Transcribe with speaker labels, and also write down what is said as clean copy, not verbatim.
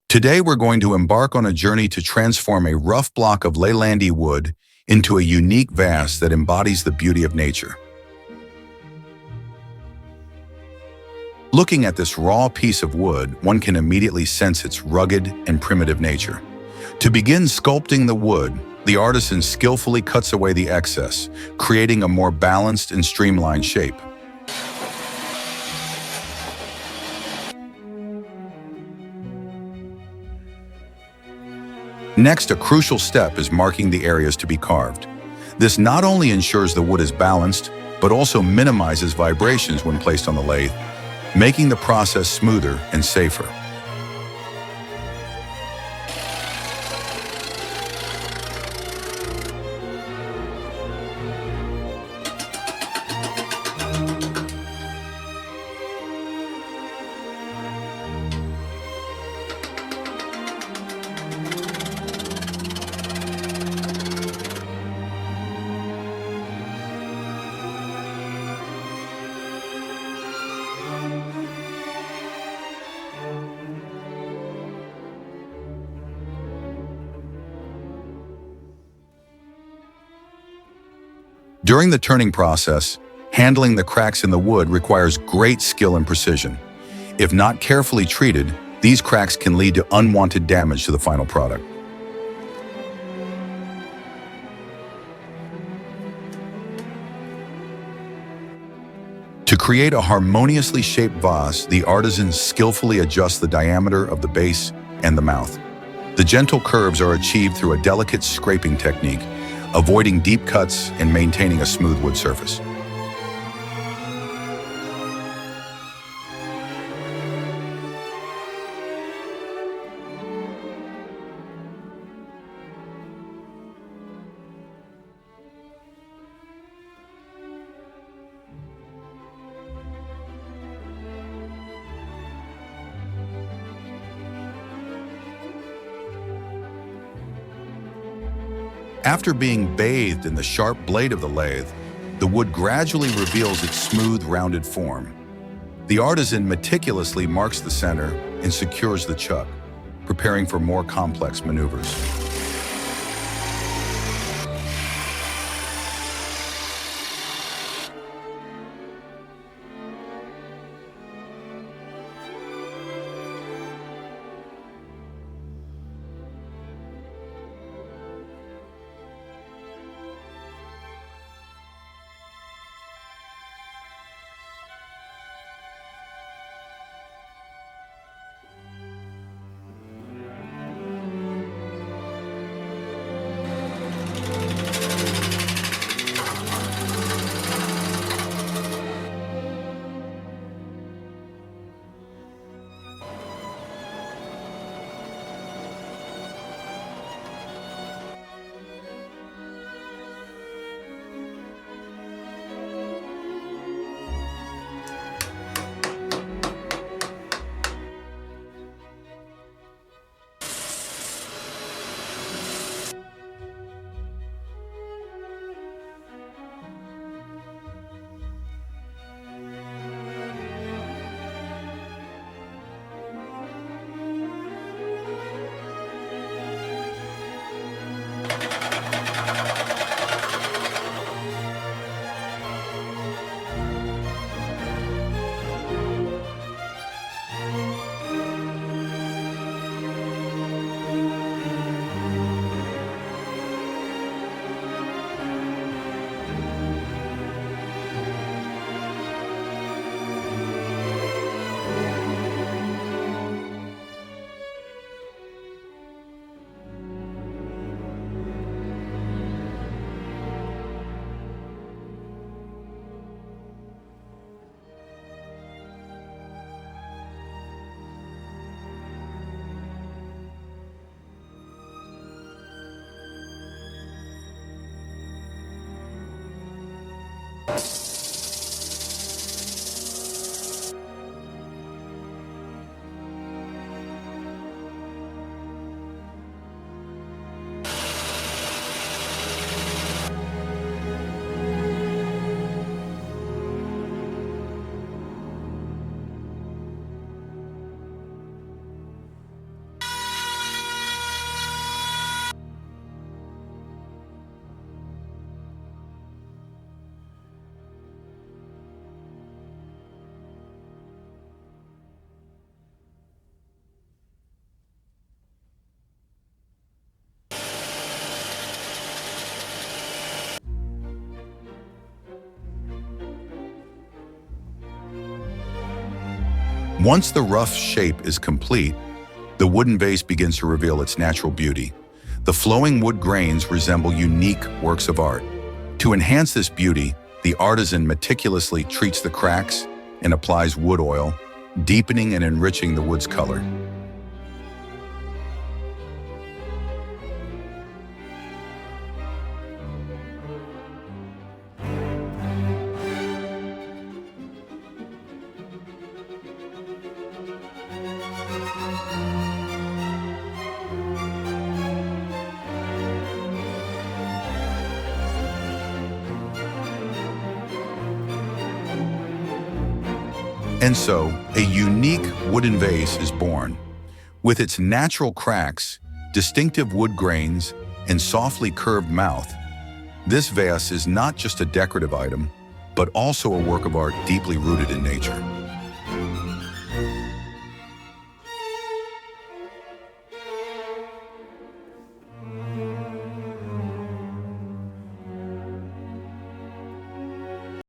Speaker 1: Today we're going to embark on a journey to transform a rough block of Leylandii wood into a unique vase that embodies the beauty of nature. Looking at this raw piece of wood, one can immediately sense its rugged and primitive nature. To begin sculpting the wood, the artisan skillfully cuts away the excess, creating a more balanced and streamlined shape. Next, a crucial step is marking the areas to be carved. This not only ensures the wood is balanced, but also minimizes vibrations when placed on the lathe, making the process smoother and safer. During the turning process, handling the cracks in the wood requires great skill and precision. If not carefully treated, these cracks can lead to unwanted damage to the final product. To create a harmoniously shaped vase, the artisan skillfully adjusts the diameter of the base and the mouth. The gentle curves are achieved through a delicate scraping technique, avoiding deep cuts and maintaining a smooth wood surface. After being bathed in the sharp blade of the lathe, the wood gradually reveals its smooth, rounded form. The artisan meticulously marks the center and secures the chuck, preparing for more complex maneuvers. Once the rough shape is complete, the wooden vase begins to reveal its natural beauty. The flowing wood grains resemble unique works of art. To enhance this beauty, the artisan meticulously treats the cracks and applies wood oil, deepening and enriching the wood's color. And so, a unique wooden vase is born. With its natural cracks, distinctive wood grains, and softly curved mouth, this vase is not just a decorative item, but also a work of art deeply rooted in nature.